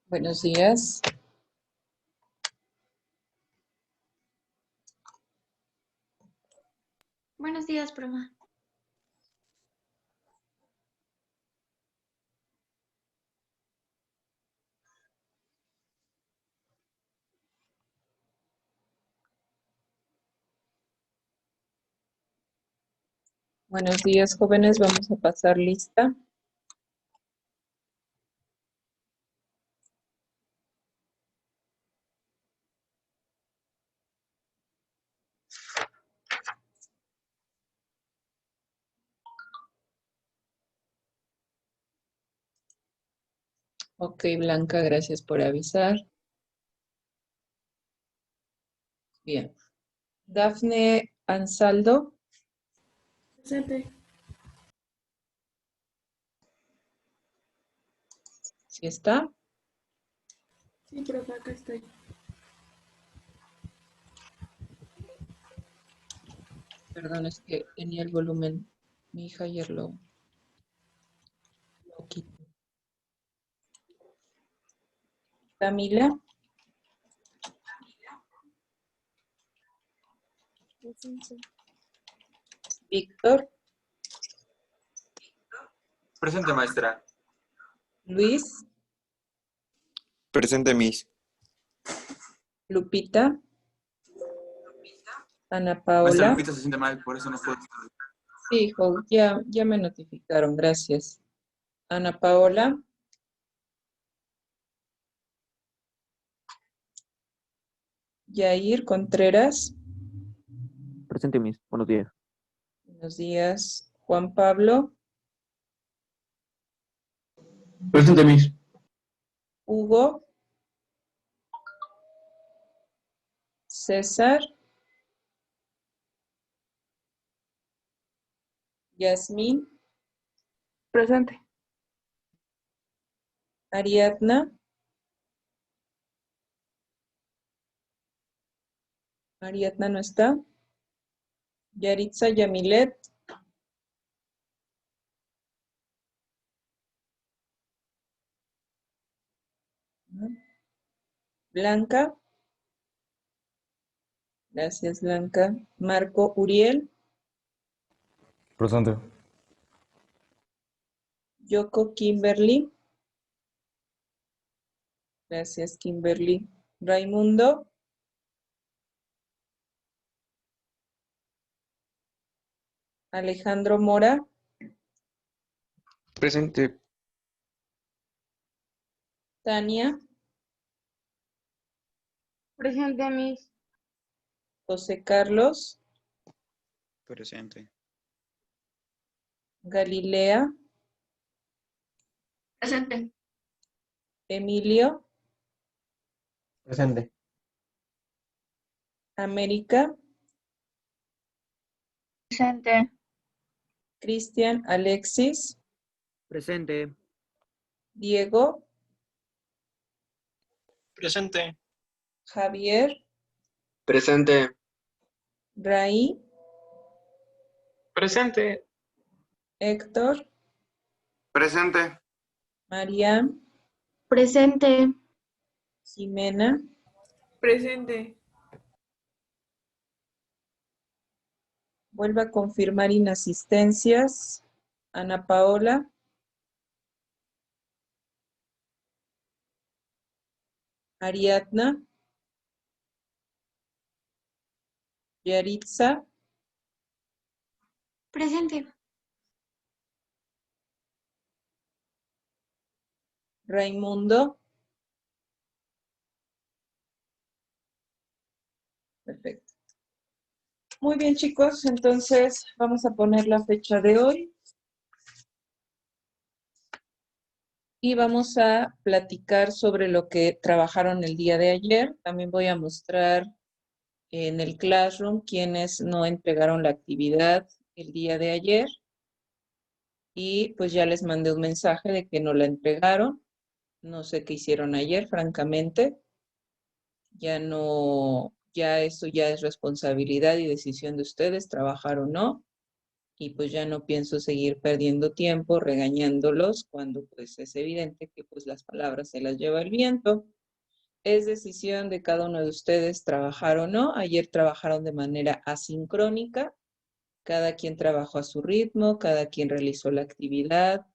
Buenos días. Buenos días, profe. Buenos días, jóvenes. Vamos a pasar lista. Ok, Blanca, gracias por avisar. Bien. Dafne Ansaldo. Presente. ¿Sí está? Sí, profe, acá estoy. Perdón, es que tenía el volumen. Mi hija ayer lo quitó. Camila. Presente. Víctor. Presente, maestra. Luis. Presente, Miss. Lupita. Ana Maestra Paola. Lupita se siente mal, por eso no puedo. Sí, hijo, ya me notificaron, gracias. Ana Paola. Yair Contreras. Presente, Miss. Buenos días. Buenos días. Juan Pablo. Presente, Miss. Hugo. César. Yasmín. Presente. Ariadna. Ariadna no está. Yaritza Yamilet. Blanca. Gracias, Blanca. Marco Uriel. Presente. Yoko Kimberly. Gracias, Kimberly. Raimundo. Alejandro Mora. Presente. Tania. Presente, Miss. José Carlos. Presente. Galilea. Presente. Emilio. Presente. América. Presente. Cristian Alexis. Presente. Diego. Presente. Javier. Presente. Raí. Presente. Héctor. Presente. Mariam. Presente. Jimena. Presente. Vuelve a confirmar inasistencias. Ana Paola. Ariadna. Yaritza. Presente. Raimundo. Perfecto. Muy bien, chicos. Entonces vamos a poner la fecha de hoy. Y vamos a platicar sobre lo que trabajaron el día de ayer. También voy a mostrar en el Classroom quienes no entregaron la actividad el día de ayer. Y pues ya les mandé un mensaje de que no la entregaron. No sé qué hicieron ayer, francamente. Ya eso ya es responsabilidad y decisión de ustedes, trabajar o no. y pues ya no pienso seguir perdiendo tiempo regañándolos cuando pues es evidente que pues las palabras se las lleva el viento. Es decisión de cada uno de ustedes trabajar o no. Ayer trabajaron de manera asincrónica, cada quien trabajó a su ritmo, cada quien realizó la actividad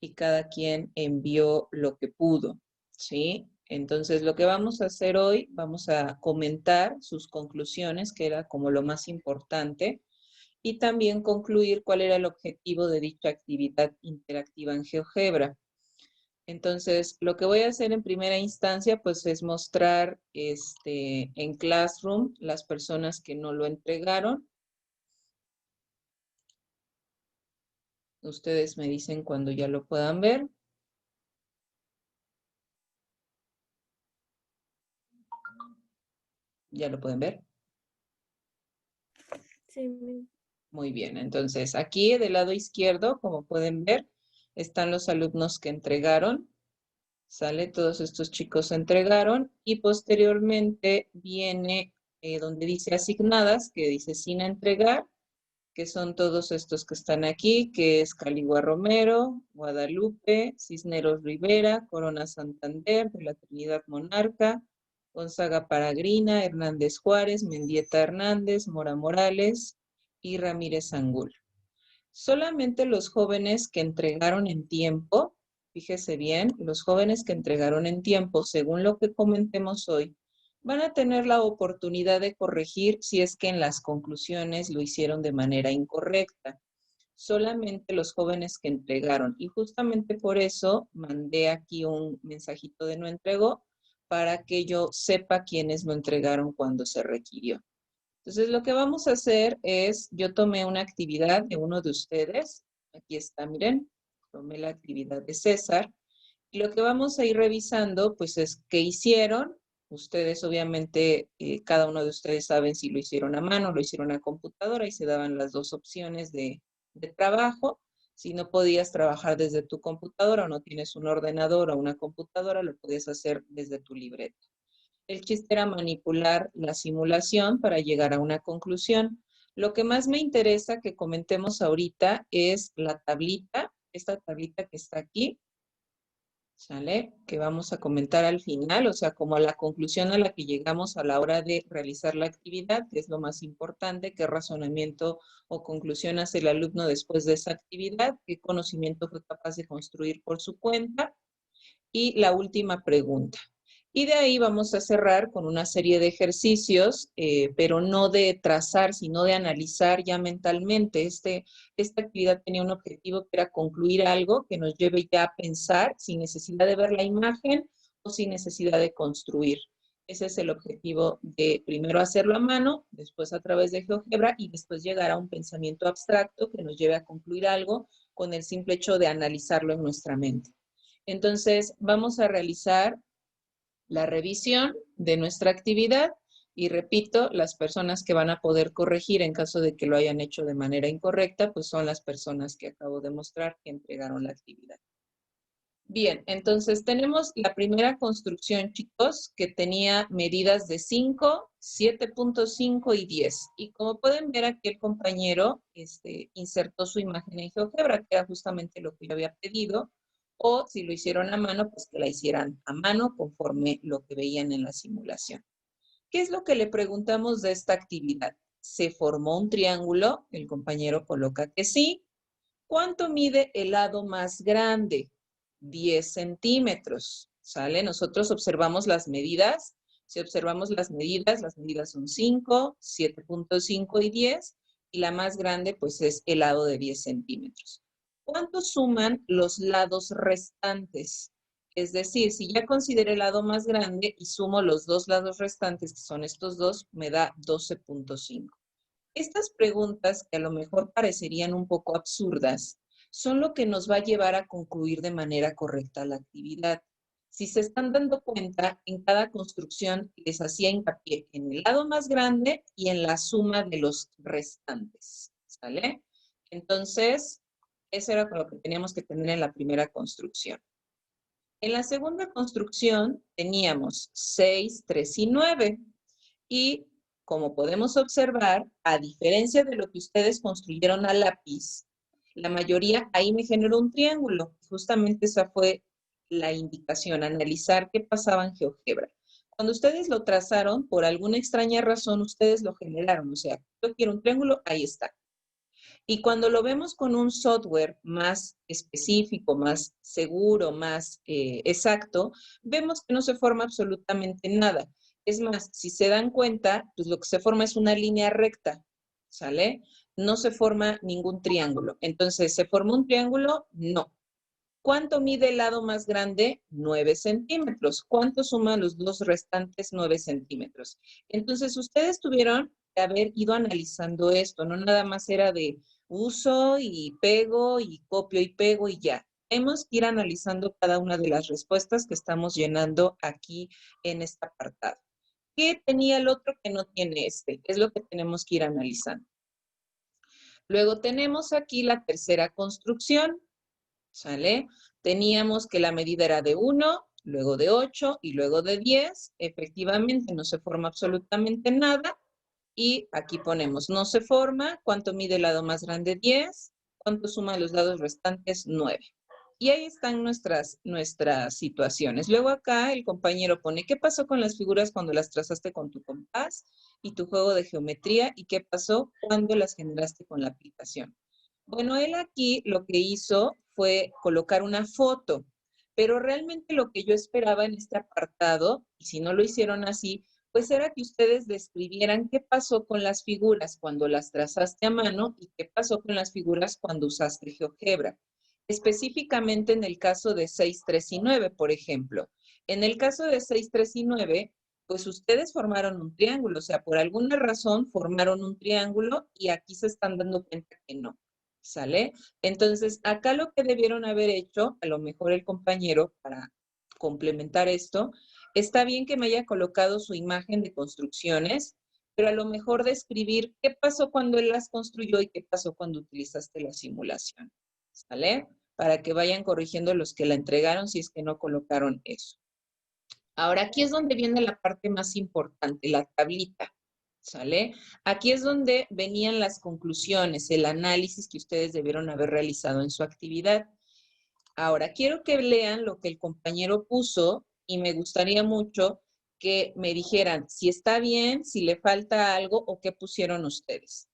y cada quien envió lo que pudo, ¿sí? Entonces, lo que vamos a hacer hoy, vamos a comentar sus conclusiones, que era como lo más importante, y también concluir cuál era el objetivo de dicha actividad interactiva en GeoGebra. Entonces, lo que voy a hacer en primera instancia, pues es mostrar en Classroom las personas que no lo entregaron. Ustedes me dicen cuando ya lo puedan ver. ¿Ya lo pueden ver? Sí. Muy bien, entonces aquí del lado izquierdo, como pueden ver, están los alumnos que entregaron. Sale, todos estos chicos entregaron y posteriormente viene donde dice asignadas, que dice sin entregar, que son todos estos que están aquí, que es Caligua Romero, Guadalupe, Cisneros Rivera, Corona Santander, de la Trinidad Monarca, Gonzaga Paragrina, Hernández Juárez, Mendieta Hernández, Mora Morales y Ramírez Angul. Solamente los jóvenes que entregaron en tiempo, fíjese bien, los jóvenes que entregaron en tiempo, según lo que comentemos hoy, van a tener la oportunidad de corregir si es que en las conclusiones lo hicieron de manera incorrecta. Solamente los jóvenes que entregaron. Y justamente por eso mandé aquí un mensajito de no entregó para que yo sepa quiénes lo entregaron cuando se requirió. Entonces, lo que vamos a hacer es, yo tomé una actividad de uno de ustedes. Aquí está, miren, tomé la actividad de César. Y lo que vamos a ir revisando, pues, es qué hicieron. Ustedes, obviamente, cada uno de ustedes saben si lo hicieron a mano, lo hicieron a computadora y se daban las dos opciones de trabajo. Si no podías trabajar desde tu computadora o no tienes un ordenador o una computadora, lo podías hacer desde tu libreta. El chiste era manipular la simulación para llegar a una conclusión. Lo que más me interesa que comentemos ahorita es la tablita, esta tablita que está aquí, ¿sale? Que vamos a comentar al final, o sea, como a la conclusión a la que llegamos a la hora de realizar la actividad, que es lo más importante, qué razonamiento o conclusión hace el alumno después de esa actividad, qué conocimiento fue capaz de construir por su cuenta, y la última pregunta. Y de ahí vamos a cerrar con una serie de ejercicios, pero no de trazar, sino de analizar ya mentalmente. Esta actividad tenía un objetivo que era concluir algo que nos lleve ya a pensar sin necesidad de ver la imagen o sin necesidad de construir. Ese es el objetivo de primero hacerlo a mano, después a través de GeoGebra y después llegar a un pensamiento abstracto que nos lleve a concluir algo con el simple hecho de analizarlo en nuestra mente. Entonces, vamos a realizar la revisión de nuestra actividad y repito, las personas que van a poder corregir en caso de que lo hayan hecho de manera incorrecta, pues son las personas que acabo de mostrar que entregaron la actividad. Bien, entonces tenemos la primera construcción, chicos, que tenía medidas de 5, 7.5 y 10. Y como pueden ver aquí el compañero insertó su imagen en GeoGebra, que era justamente lo que yo había pedido, o si lo hicieron a mano, pues que la hicieran a mano conforme lo que veían en la simulación. ¿Qué es lo que le preguntamos de esta actividad? ¿Se formó un triángulo? El compañero coloca que sí. ¿Cuánto mide el lado más grande? 10 centímetros, ¿sale? Nosotros observamos las medidas. Si observamos las medidas son 5, 7.5 y 10. Y la más grande, pues, es el lado de 10 centímetros. ¿Cuánto suman los lados restantes? Es decir, si ya consideré el lado más grande y sumo los dos lados restantes, que son estos dos, me da 12.5. Estas preguntas, que a lo mejor parecerían un poco absurdas, son lo que nos va a llevar a concluir de manera correcta la actividad. Si se están dando cuenta, en cada construcción les hacía hincapié en el lado más grande y en la suma de los restantes, ¿sale? Entonces, eso era lo que teníamos que tener en la primera construcción. En la segunda construcción teníamos 6, 3 y 9. Y como podemos observar, a diferencia de lo que ustedes construyeron a lápiz, la mayoría ahí me generó un triángulo. Justamente esa fue la indicación, analizar qué pasaba en GeoGebra. Cuando ustedes lo trazaron, por alguna extraña razón, ustedes lo generaron. O sea, yo quiero un triángulo, ahí está. Y cuando lo vemos con un software más específico, más seguro, más exacto, vemos que no se forma absolutamente nada. Es más, si se dan cuenta, pues lo que se forma es una línea recta, ¿sale? No se forma ningún triángulo. Entonces, ¿se formó un triángulo? No. ¿Cuánto mide el lado más grande? 9 centímetros. ¿Cuánto suman los dos restantes? 9 centímetros. Entonces, ustedes tuvieron que haber ido analizando esto, no nada más era de uso y pego y copio y pego y ya. Hemos que ir analizando cada una de las respuestas que estamos llenando aquí en este apartado. ¿Qué tenía el otro que no tiene este? Es lo que tenemos que ir analizando. Luego tenemos aquí la tercera construcción. ¿Sale? Teníamos que la medida era de 1, luego de 8 y luego de 10. Efectivamente, no se forma absolutamente nada. Y aquí ponemos, no se forma. ¿Cuánto mide el lado más grande? 10. ¿Cuánto suma los lados restantes? 9. Y ahí están nuestras situaciones. Luego acá el compañero pone, ¿qué pasó con las figuras cuando las trazaste con tu compás y tu juego de geometría? ¿Y qué pasó cuando las generaste con la aplicación? Bueno, él aquí lo que hizo fue colocar una foto, pero realmente lo que yo esperaba en este apartado, y si no lo hicieron así, pues era que ustedes describieran qué pasó con las figuras cuando las trazaste a mano y qué pasó con las figuras cuando usaste GeoGebra. Específicamente en el caso de 6, 3 y 9, por ejemplo. En el caso de 6, 3 y 9, pues ustedes formaron un triángulo, o sea, por alguna razón formaron un triángulo y aquí se están dando cuenta que no. ¿Sale? Entonces, acá lo que debieron haber hecho, a lo mejor el compañero, para complementar esto, está bien que me haya colocado su imagen de construcciones, pero a lo mejor describir qué pasó cuando él las construyó y qué pasó cuando utilizaste la simulación. ¿Sale? Para que vayan corrigiendo los que la entregaron si es que no colocaron eso. Ahora, aquí es donde viene la parte más importante, la tablita. ¿Sale? Aquí es donde venían las conclusiones, el análisis que ustedes debieron haber realizado en su actividad. Ahora, quiero que lean lo que el compañero puso y me gustaría mucho que me dijeran si está bien, si le falta algo o qué pusieron ustedes.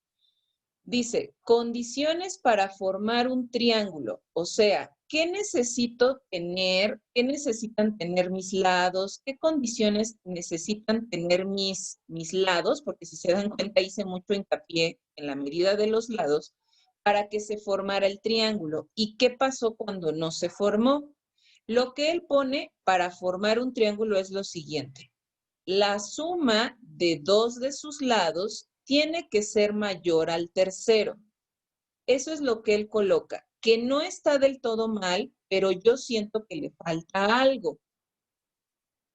Dice, condiciones para formar un triángulo. O sea, ¿qué necesito tener? ¿Qué necesitan tener mis lados? ¿Qué condiciones necesitan tener mis lados? Porque si se dan cuenta, hice mucho hincapié en la medida de los lados para que se formara el triángulo. ¿Y qué pasó cuando no se formó? Lo que él pone para formar un triángulo es lo siguiente. La suma de dos de sus lados tiene que ser mayor al tercero. Eso es lo que él coloca, que no está del todo mal, pero yo siento que le falta algo.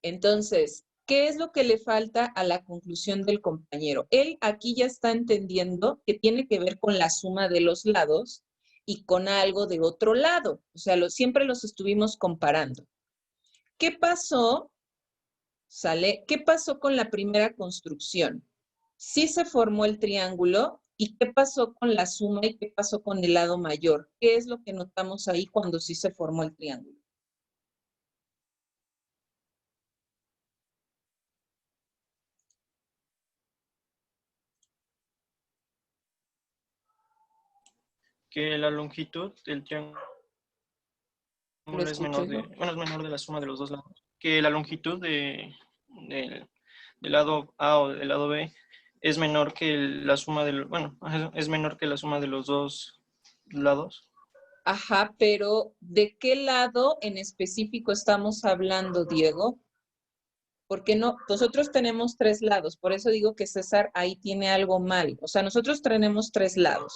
Entonces, ¿qué es lo que le falta a la conclusión del compañero? Él aquí ya está entendiendo que tiene que ver con la suma de los lados y con algo de otro lado. O sea, siempre los estuvimos comparando. ¿Qué pasó? ¿Sale? ¿Qué pasó con la primera construcción? Sí se formó el triángulo. ¿Y qué pasó con la suma y qué pasó con el lado mayor? ¿Qué es lo que notamos ahí cuando sí se formó el triángulo? Que la longitud del triángulo es menor es menor de la suma de los dos lados. Que la longitud del lado A o del lado B es menor que la suma del, es menor que la suma de los dos lados. Ajá, pero ¿de qué lado en específico estamos hablando, Diego? Porque no, nosotros tenemos 3 lados, por eso digo que César ahí tiene algo mal. O sea, nosotros tenemos 3 lados.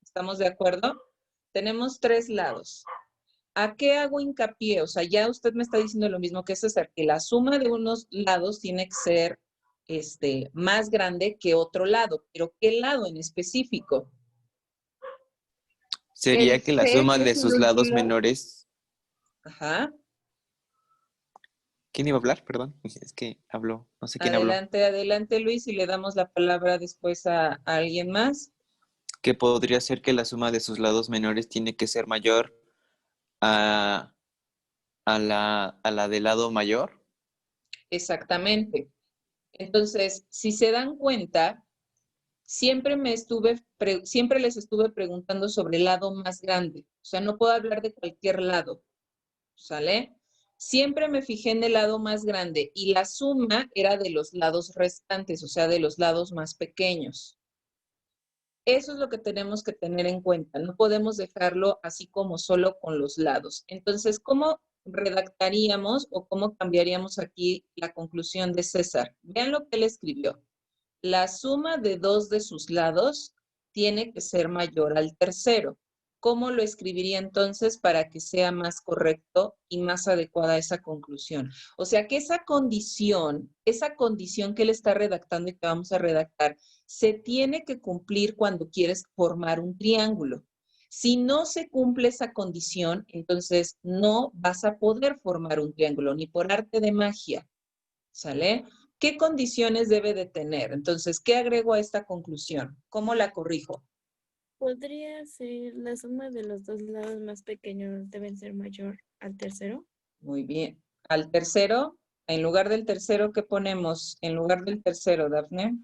¿Estamos de acuerdo? Tenemos 3 lados. ¿A qué hago hincapié? O sea, ya usted me está diciendo lo mismo que César, que la suma de unos lados tiene que ser más grande que otro lado, pero ¿qué lado en específico? Sería que la suma de sus lados menores, Ajá. ¿Quién iba a hablar? Perdón. Es que habló. No sé quién habló. Adelante, adelante, Luis, y le damos la palabra después a alguien más. Que podría ser que la suma de sus lados menores tiene que ser mayor a, a la del lado mayor. Exactamente. Entonces, si se dan cuenta, siempre les estuve preguntando sobre el lado más grande. O sea, no puedo hablar de cualquier lado, ¿sale? Siempre me fijé en el lado más grande y la suma era de los lados restantes, o sea, de los lados más pequeños. Eso es lo que tenemos que tener en cuenta. No podemos dejarlo así como solo con los lados. Entonces, ¿cómo redactaríamos o cómo cambiaríamos aquí la conclusión de César? Vean lo que él escribió. La suma de dos de sus lados tiene que ser mayor al tercero. ¿Cómo lo escribiría entonces para que sea más correcto y más adecuada esa conclusión? O sea que esa condición que él está redactando y que vamos a redactar, se tiene que cumplir cuando quieres formar un triángulo. Si no se cumple esa condición, entonces no vas a poder formar un triángulo, ni por arte de magia, ¿sale? ¿Qué condiciones debe de tener? Entonces, ¿qué agrego a esta conclusión? ¿Cómo la corrijo? ¿Podría ser la suma de los dos lados más pequeños deben ser mayor al tercero? Muy bien. Al tercero, en lugar del tercero, ¿qué ponemos? En lugar del tercero, Dafne.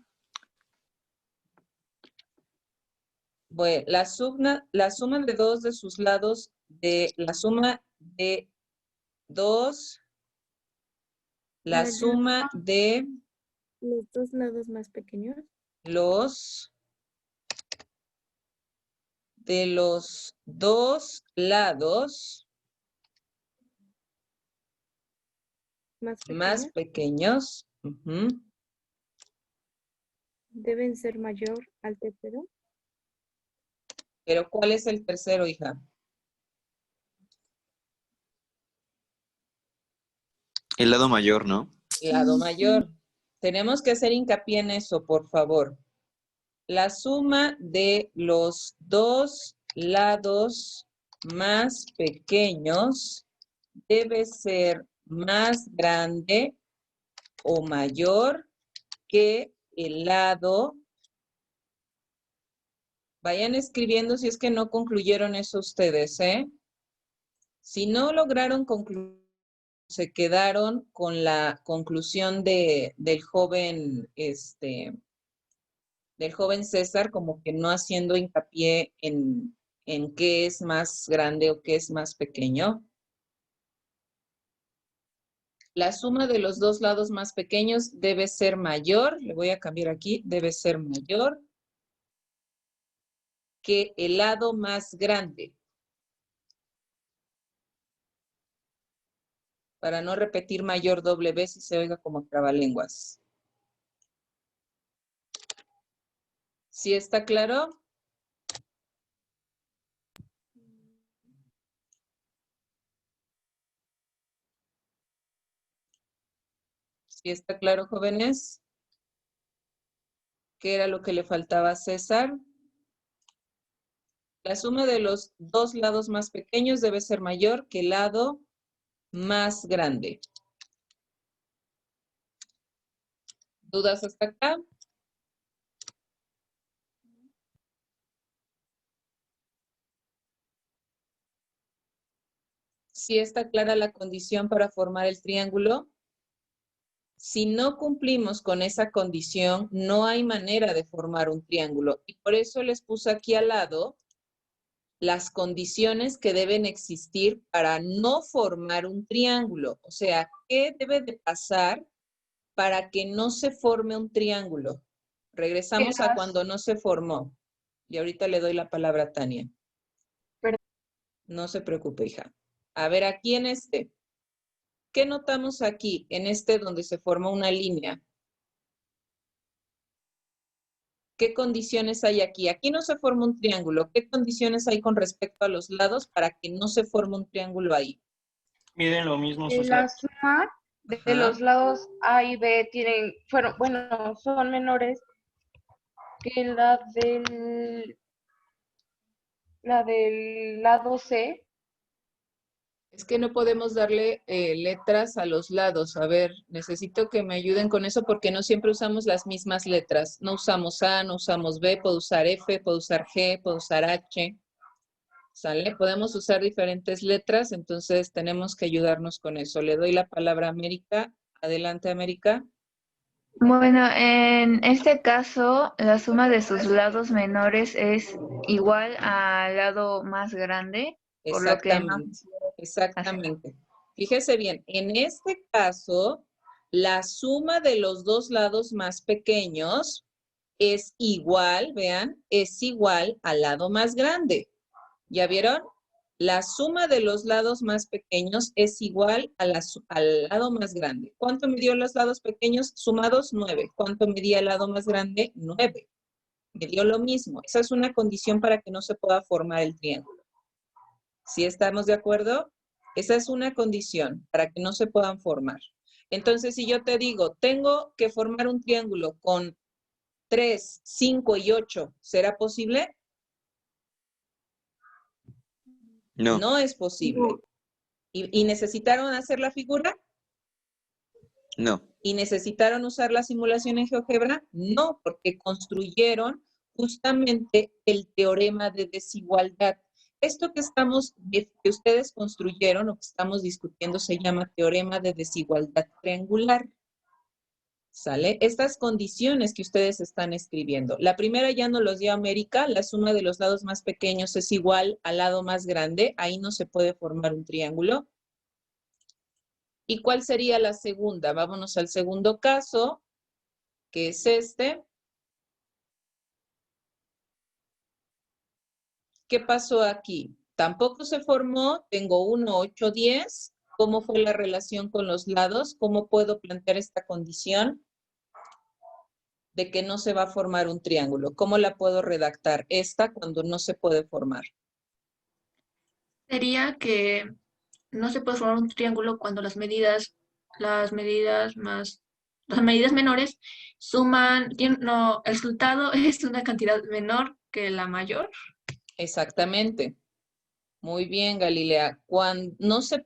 Bueno, la suma de dos de sus lados, la suma de dos, la Mayor suma de los dos lados más pequeños. los dos lados más pequeños. Deben ser mayor al tercero. Pero ¿cuál es el tercero, hija? El lado mayor, ¿no? Lado mayor. Tenemos que hacer hincapié en eso, por favor. La suma de los dos lados más pequeños debe ser más grande o mayor que el lado. Vayan escribiendo si es que no concluyeron eso ustedes, ¿eh? Si no lograron concluir, se quedaron con la conclusión del joven César, como que no haciendo hincapié en qué es más grande o qué es más pequeño. La suma de los dos lados más pequeños debe ser mayor, le voy a cambiar aquí, debe ser mayor que el lado más grande. Para no repetir mayor doble vez y se oiga como trabalenguas. ¿Sí está claro? ¿Sí está claro, jóvenes? ¿Qué era lo que le faltaba a César? La suma de los dos lados más pequeños debe ser mayor que el lado más grande. ¿Dudas hasta acá? ¿Sí está clara la condición para formar el triángulo? Si no cumplimos con esa condición, no hay manera de formar un triángulo. Y por eso les puse aquí al lado las condiciones que deben existir para no formar un triángulo. O sea, ¿qué debe de pasar para que no se forme un triángulo? Regresamos a cuando no se formó. Y ahorita le doy la palabra a Tania. No se preocupe, hija. A ver, aquí en este. ¿Qué notamos aquí, en este donde se forma una línea? ¿Qué condiciones hay aquí? Aquí no se forma un triángulo. ¿Qué condiciones hay con respecto a los lados para que no se forme un triángulo ahí? Miden lo mismo sus La lados. suma de los lados A y B son menores que la del lado C. Es que no podemos darle letras a los lados. A ver, necesito que me ayuden con eso porque no siempre usamos las mismas letras. No usamos A, no usamos B, puedo usar F, puedo usar G, puedo usar H. ¿Sale? Podemos usar diferentes letras, entonces tenemos que ayudarnos con eso. Le doy la palabra a América. Adelante, América. Bueno, en este caso, la suma de sus lados menores es igual al lado más grande, por lo que no. Exactamente. Fíjese bien, en este caso, la suma de los dos lados más pequeños es igual, vean, es igual al lado más grande. ¿Ya vieron? La suma de los lados más pequeños es igual a al lado más grande. ¿Cuánto me dio los lados pequeños sumados? 9. ¿Cuánto me dio el lado más grande? 9. Me dio lo mismo. Esa es una condición para que no se pueda formar el triángulo. ¿Sí estamos de acuerdo? Esa es una condición para que no se puedan formar. Entonces, si yo te digo, tengo que formar un triángulo con 3, 5 y 8, ¿será posible? No. No es posible. ¿Y necesitaron hacer la figura? No. ¿Y necesitaron usar la simulación en GeoGebra? No, porque construyeron justamente el teorema de desigualdad. Esto que ustedes construyeron o que estamos discutiendo se llama teorema de desigualdad triangular. ¿Sale? Estas condiciones que ustedes están escribiendo. La primera ya nos los dio América, la suma de los lados más pequeños es igual al lado más grande, ahí no se puede formar un triángulo. ¿Y cuál sería la segunda? Vámonos al segundo caso, que es este. ¿Qué pasó aquí? Tampoco se formó, tengo 1, 8, 10. ¿Cómo fue la relación con los lados? ¿Cómo puedo plantear esta condición de que no se va a formar un triángulo? ¿Cómo la puedo redactar esta cuando no se puede formar? Sería que no se puede formar un triángulo cuando las medidas menores suman, no, el resultado es una cantidad menor que la mayor. Exactamente. Muy bien, Galilea.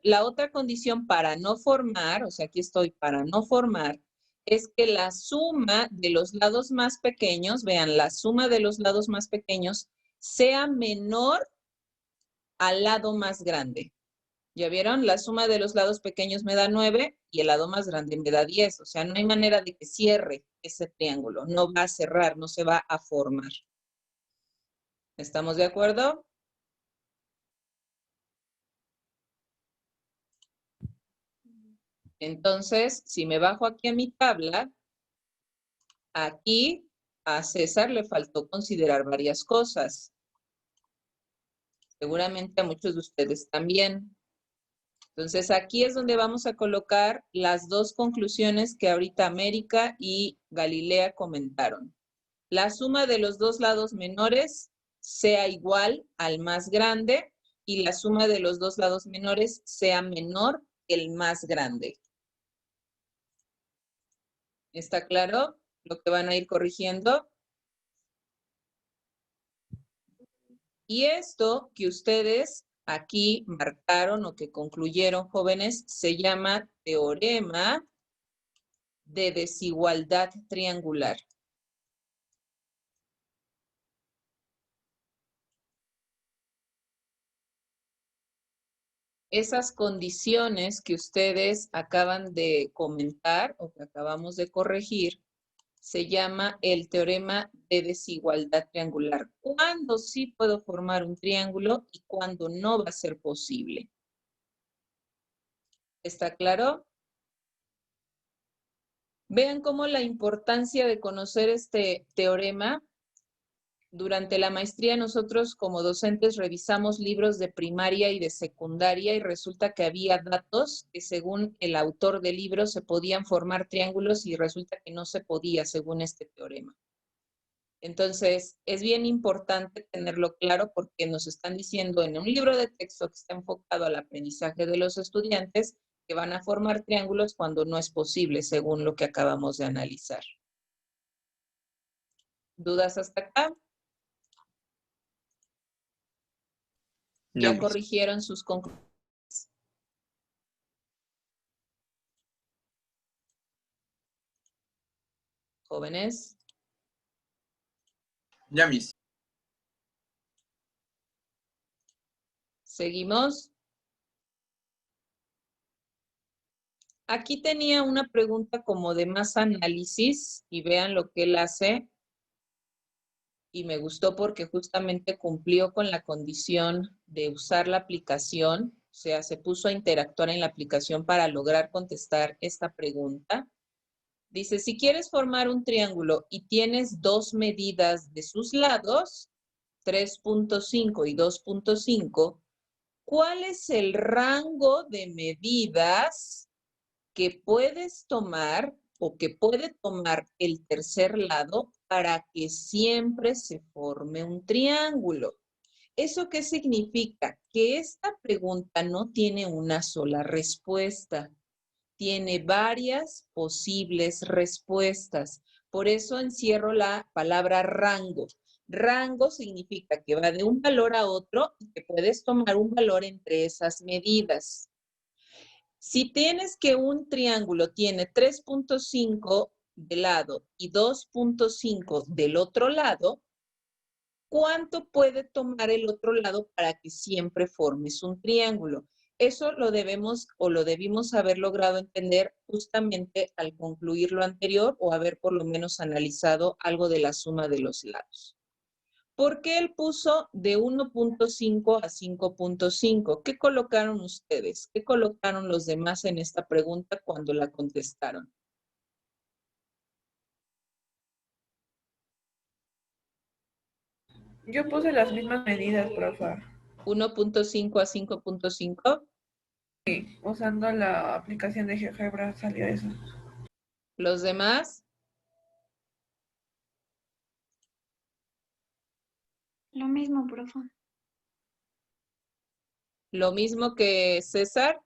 La otra condición para no formar, o sea, aquí estoy para no formar, es que la suma de los lados más pequeños, vean, la suma de los lados más pequeños sea menor al lado más grande. ¿Ya vieron? La suma de los lados pequeños me da 9 y el lado más grande me da 10. O sea, no hay manera de que cierre ese triángulo. No va a cerrar, no se va a formar. ¿Estamos de acuerdo? Entonces, si me bajo aquí a mi tabla, aquí a César le faltó considerar varias cosas. Seguramente a muchos de ustedes también. Entonces, aquí es donde vamos a colocar las dos conclusiones que ahorita América y Galilea comentaron. La suma de los dos lados menores sea igual al más grande y la suma de los dos lados menores sea menor que el más grande. ¿Está claro lo que van a ir corrigiendo? Y esto que ustedes aquí marcaron o que concluyeron, jóvenes, se llama teorema de desigualdad triangular. Esas condiciones que ustedes acaban de comentar o que acabamos de corregir, se llama el teorema de desigualdad triangular. ¿Cuándo sí puedo formar un triángulo y cuándo no va a ser posible? ¿Está claro? Vean cómo la importancia de conocer este teorema. Durante la maestría nosotros como docentes revisamos libros de primaria y de secundaria y resulta que había datos que según el autor del libro se podían formar triángulos y resulta que no se podía según este teorema. Entonces, es bien importante tenerlo claro porque nos están diciendo en un libro de texto que está enfocado al aprendizaje de los estudiantes que van a formar triángulos cuando no es posible según lo que acabamos de analizar. ¿Dudas hasta acá? ¿Ya corrigieron sus conclusiones? Jóvenes. Ya, Miss. Seguimos. Aquí tenía una pregunta como de más análisis y vean lo que él hace. Y me gustó porque justamente cumplió con la condición de usar la aplicación, o sea, se puso a interactuar en la aplicación para lograr contestar esta pregunta. Dice, si quieres formar un triángulo y tienes dos medidas de sus lados, 3.5 y 2.5, ¿cuál es el rango de medidas que puedes tomar o que puede tomar el tercer lado para que siempre se forme un triángulo? ¿Eso qué significa? Que esta pregunta no tiene una sola respuesta, tiene varias posibles respuestas. Por eso encierro la palabra rango. Rango significa que va de un valor a otro y que puedes tomar un valor entre esas medidas. Si tienes que un triángulo tiene 3.5 de lado y 2.5 del otro lado, ¿cuánto puede tomar el otro lado para que siempre formes un triángulo? Eso lo debemos o lo debimos haber logrado entender justamente al concluir lo anterior o haber por lo menos analizado algo de la suma de los lados. ¿Por qué él puso de 1.5 a 5.5? ¿Qué colocaron ustedes? ¿Qué colocaron los demás en esta pregunta cuando la contestaron? Yo puse las mismas medidas, profa. 1.5 a 5.5. Sí, usando la aplicación de GeoGebra salió eso. ¿Los demás? Lo mismo, profe. ¿Lo mismo que César?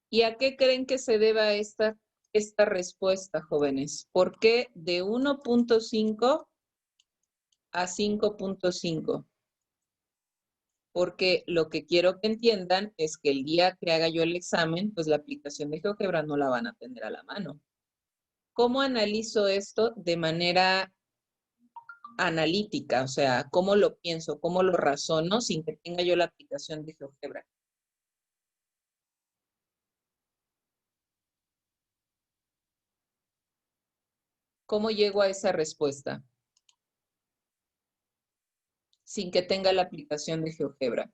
¿Y a qué creen que se deba esta respuesta, jóvenes? ¿Por qué de 1.5 a 5.5? Porque lo que quiero que entiendan es que el día que haga yo el examen, pues la aplicación de GeoGebra no la van a tener a la mano. ¿Cómo analizo esto de manera analítica? O sea, ¿cómo lo pienso? ¿Cómo lo razono sin que tenga yo la aplicación de GeoGebra? ¿Cómo llego a esa respuesta? Sin que tenga la aplicación de GeoGebra.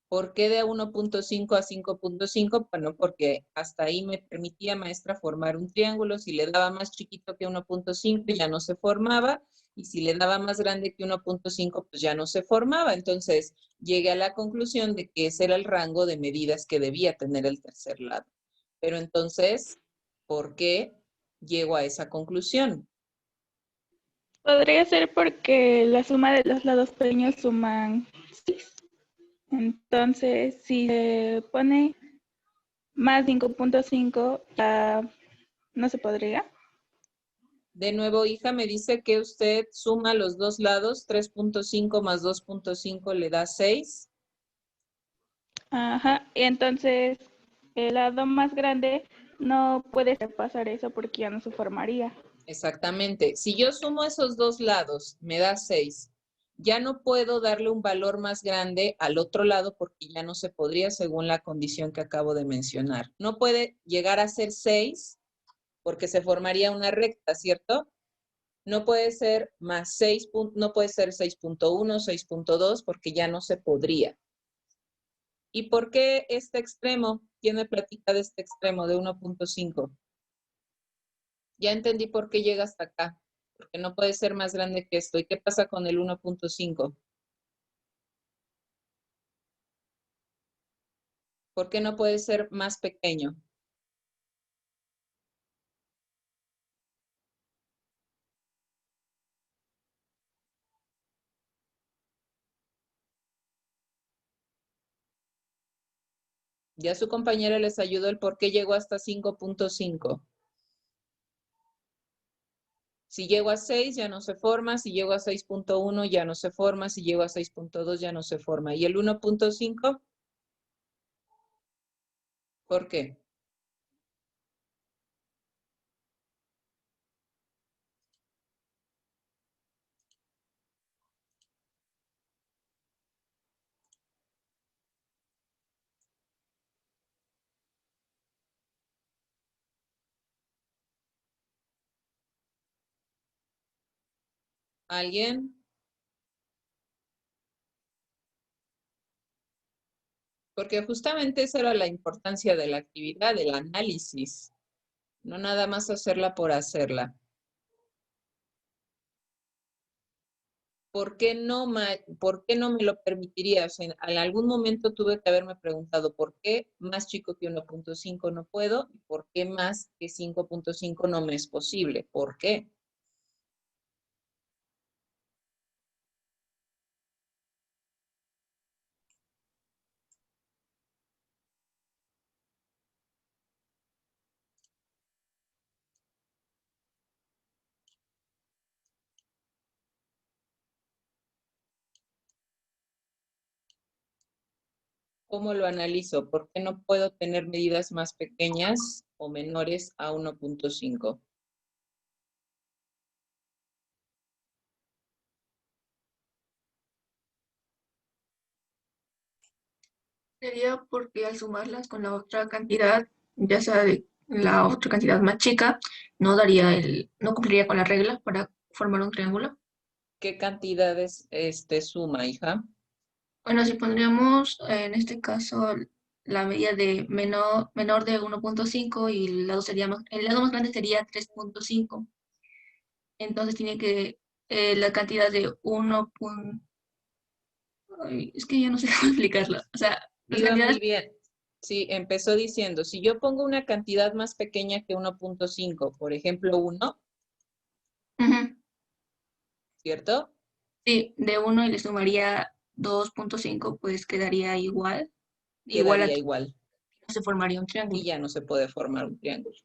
¿Por qué de 1.5 a 5.5? Bueno, porque hasta ahí me permitía, maestra, formar un triángulo. Si le daba más chiquito que 1.5 ya no se formaba, y si le daba más grande que 1.5 pues ya no se formaba. Entonces llegué a la conclusión de que ese era el rango de medidas que debía tener el tercer lado. Pero entonces, ¿por qué llego a esa conclusión? Podría ser porque la suma de los lados pequeños suman 6. Entonces, si se pone más 5.5, ya no se podría. De nuevo, hija, me dice que usted suma los dos lados, 3.5 más 2.5 le da 6. Ajá, y entonces el lado más grande no puede pasar eso porque ya no se formaría. Exactamente. Si yo sumo esos dos lados, me da 6. Ya no puedo darle un valor más grande al otro lado porque ya no se podría según la condición que acabo de mencionar. No puede llegar a ser 6 porque se formaría una recta, ¿cierto? No puede ser más 6, no puede ser 6.1, 6.2 porque ya no se podría. ¿Y por qué este extremo? ¿Quién me platica de este extremo de 1.5? Ya entendí por qué llega hasta acá, porque no puede ser más grande que esto. ¿Y qué pasa con el 1.5? ¿Por qué no puede ser más pequeño? Ya su compañera les ayudó el por qué llegó hasta 5.5. Si llego a 6 ya no se forma, si llego a 6.1 ya no se forma, si llego a 6.2 ya no se forma. ¿Y el 1.5? ¿Por qué? ¿Alguien? Porque justamente esa era la importancia de la actividad, del análisis. No nada más hacerla por hacerla. ¿Por qué no me lo permitiría? O sea, en algún momento tuve que haberme preguntado por qué más chico que 1.5 no puedo y por qué más que 5.5 no me es posible. ¿Por qué? ¿Cómo lo analizo? ¿Por qué no puedo tener medidas más pequeñas o menores a 1.5? Sería porque al sumarlas con la otra cantidad, ya sea de la otra cantidad más chica, no cumpliría con la regla para formar un triángulo. ¿Qué cantidades suma, hija? Bueno, si pondríamos en este caso la medida de menor de 1.5 y el lado más grande sería 3.5. Entonces tiene que la cantidad de 1. Es que ya no sé cómo explicarlo. O sea, las Iba muy cantidades. bien. Sí, empezó diciendo, si yo pongo una cantidad más pequeña que 1.5, por ejemplo 1, Ujú. ¿cierto? Sí, de 1 y le sumaría 2.5, pues quedaría igual. Igual Quedaría aquí igual. se formaría un triángulo. Y ya no se puede formar un triángulo.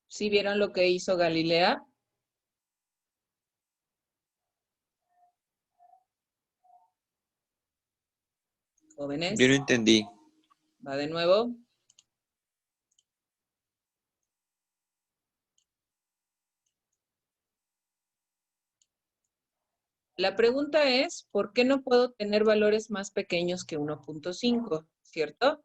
¿Sí vieron lo que hizo Galilea? Jóvenes. Yo no entendí. Va de nuevo. La pregunta es, ¿por qué no puedo tener valores más pequeños que 1.5? ¿Cierto?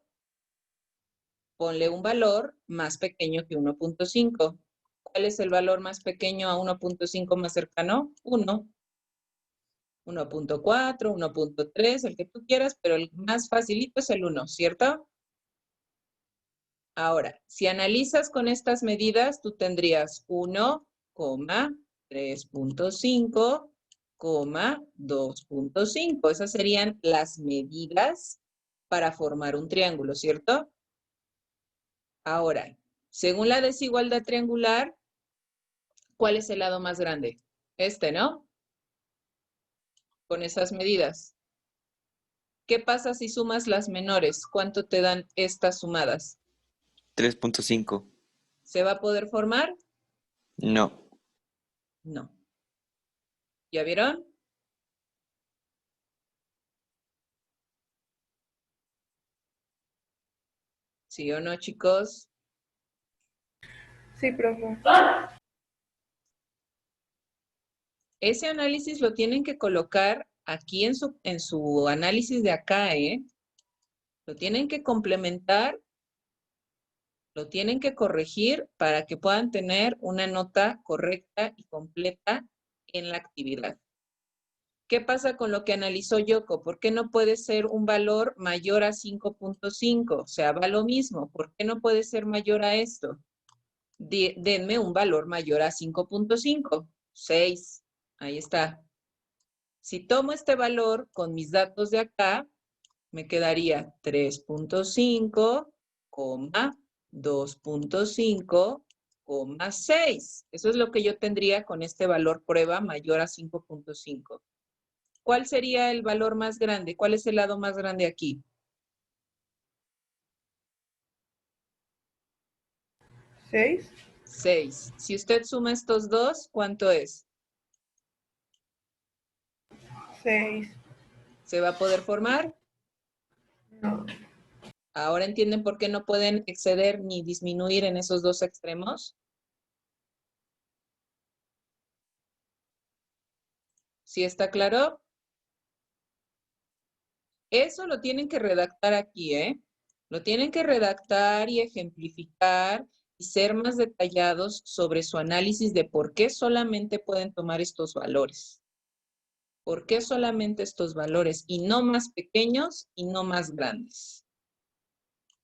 Ponle un valor más pequeño que 1.5. ¿Cuál es el valor más pequeño a 1.5 más cercano? 1. 1.4, 1.3, el que tú quieras, pero el más facilito es el 1, ¿cierto? Ahora, si analizas con estas medidas, tú tendrías 1,3.5, 2.5. Esas serían las medidas para formar un triángulo, ¿cierto? Ahora, según la desigualdad triangular, ¿cuál es el lado más grande? Este, ¿no? Con esas medidas. ¿Qué pasa si sumas las menores? ¿Cuánto te dan estas sumadas? 3.5. ¿Se va a poder formar? No. No. ¿Ya vieron? ¿Sí o no, chicos? Sí, profe. Ese análisis lo tienen que colocar aquí en su análisis de acá, ¿eh? Lo tienen que complementar, lo tienen que corregir para que puedan tener una nota correcta y completa en la actividad. ¿Qué pasa con lo que analizó Yoko? ¿Por qué no puede ser un valor mayor a 5.5? O sea, va lo mismo. ¿Por qué no puede ser mayor a esto? Denme un valor mayor a 5.5. 6. Ahí está. Si tomo este valor con mis datos de acá, me quedaría 3.5, 2.5, 6. Eso es lo que yo tendría con este valor prueba mayor a 5.5. ¿Cuál sería el valor más grande? ¿Cuál es el lado más grande aquí? 6. 6. Si usted suma estos dos, ¿cuánto es? 6. ¿Se va a poder formar? No. ¿Ahora entienden por qué no pueden exceder ni disminuir en esos dos extremos? ¿Sí está claro? Eso lo tienen que redactar aquí, ¿eh? Lo tienen que redactar y ejemplificar y ser más detallados sobre su análisis de por qué solamente pueden tomar estos valores. ¿Por qué solamente estos valores y no más pequeños y no más grandes?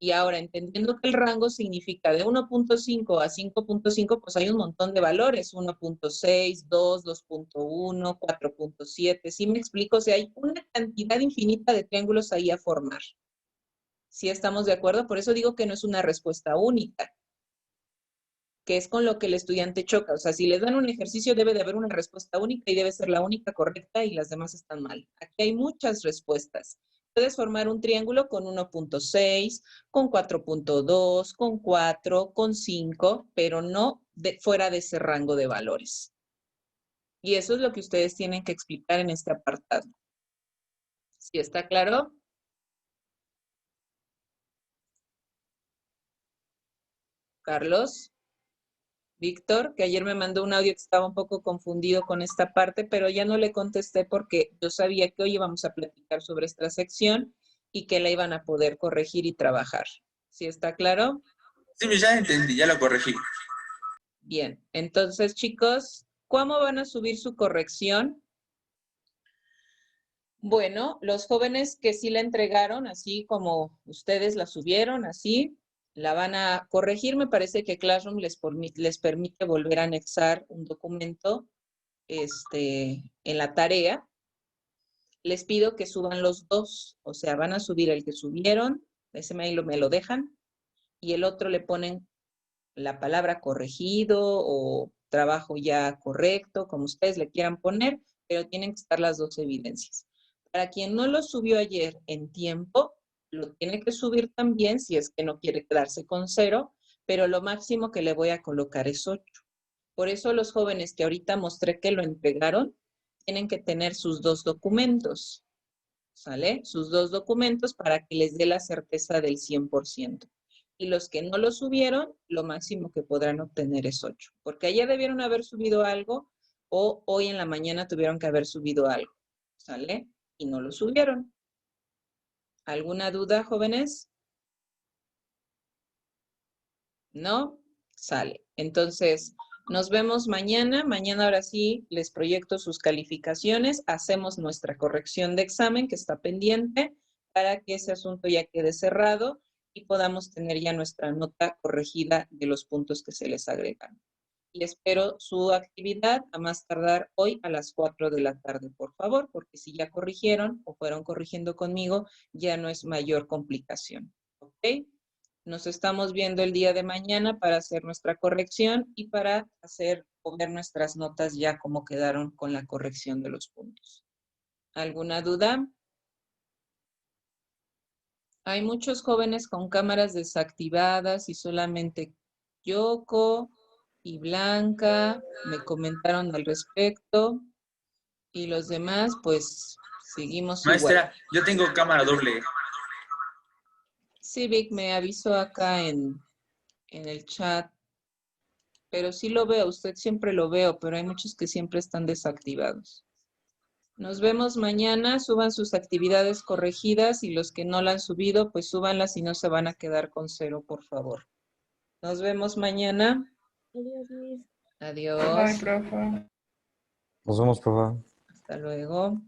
Y ahora, entendiendo que el rango significa de 1.5 a 5.5, pues hay un montón de valores, 1.6, 2, 2.1, 4.7, ¿sí me explico? O sea, hay una cantidad infinita de triángulos ahí a formar. ¿Sí estamos de acuerdo? Por eso digo que no es una respuesta única, que es con lo que el estudiante choca. O sea, si les dan un ejercicio debe de haber una respuesta única y debe ser la única correcta y las demás están mal. Aquí hay muchas respuestas. Puedes formar un triángulo con 1.6, con 4.2, con 4, con 5, pero no fuera de ese rango de valores. Y eso es lo que ustedes tienen que explicar en este apartado. ¿Sí está claro? Carlos, Víctor, que ayer me mandó un audio que estaba un poco confundido con esta parte, pero ya no le contesté porque yo sabía que hoy íbamos a platicar sobre esta sección y que la iban a poder corregir y trabajar. ¿Sí está claro? Sí, ya entendí, ya lo corregí. Bien, entonces chicos, ¿cómo van a subir su corrección? Bueno, los jóvenes que sí la entregaron, así como ustedes la subieron, así, la van a corregir. Me parece que Classroom les permite volver a anexar un documento en la tarea. Les pido que suban los dos, o sea, van a subir el que subieron, ese mail me lo dejan, y el otro le ponen la palabra corregido o trabajo ya correcto, como ustedes le quieran poner, pero tienen que estar las dos evidencias. Para quien no lo subió ayer en tiempo, lo tiene que subir también si es que no quiere quedarse con 0, pero lo máximo que le voy a colocar es 8. Por eso los jóvenes que ahorita mostré que lo entregaron, tienen que tener sus dos documentos, ¿sale? Sus dos documentos para que les dé la certeza del 100%. Y los que no lo subieron, lo máximo que podrán obtener es 8. Porque ayer debieron haber subido algo o hoy en la mañana tuvieron que haber subido algo, ¿sale? Y no lo subieron. ¿Alguna duda, jóvenes? ¿No? Sale. Entonces, nos vemos mañana. Mañana ahora sí les proyecto sus calificaciones. Hacemos nuestra corrección de examen que está pendiente para que ese asunto ya quede cerrado y podamos tener ya nuestra nota corregida de los puntos que se les agregan. Y espero su actividad a más tardar hoy a las 4 de la tarde, por favor, porque si ya corrigieron o fueron corrigiendo conmigo, ya no es mayor complicación. ¿Ok? Nos estamos viendo el día de mañana para hacer nuestra corrección y para hacer o ver nuestras notas ya como quedaron con la corrección de los puntos. ¿Alguna duda? Hay muchos jóvenes con cámaras desactivadas y solamente Yoko y Blanca me comentaron al respecto. Y los demás, pues, seguimos Maestra, igual. yo tengo cámara doble. Sí, Vic, me avisó acá en el chat. Pero sí lo veo, usted siempre lo veo, pero hay muchos que siempre están desactivados. Nos vemos mañana, suban sus actividades corregidas y los que no la han subido, pues súbanlas y no se van a quedar con 0, por favor. Nos vemos mañana. Adiós, Miss. Adiós. Bye, profe. Nos vemos, profe. Hasta luego.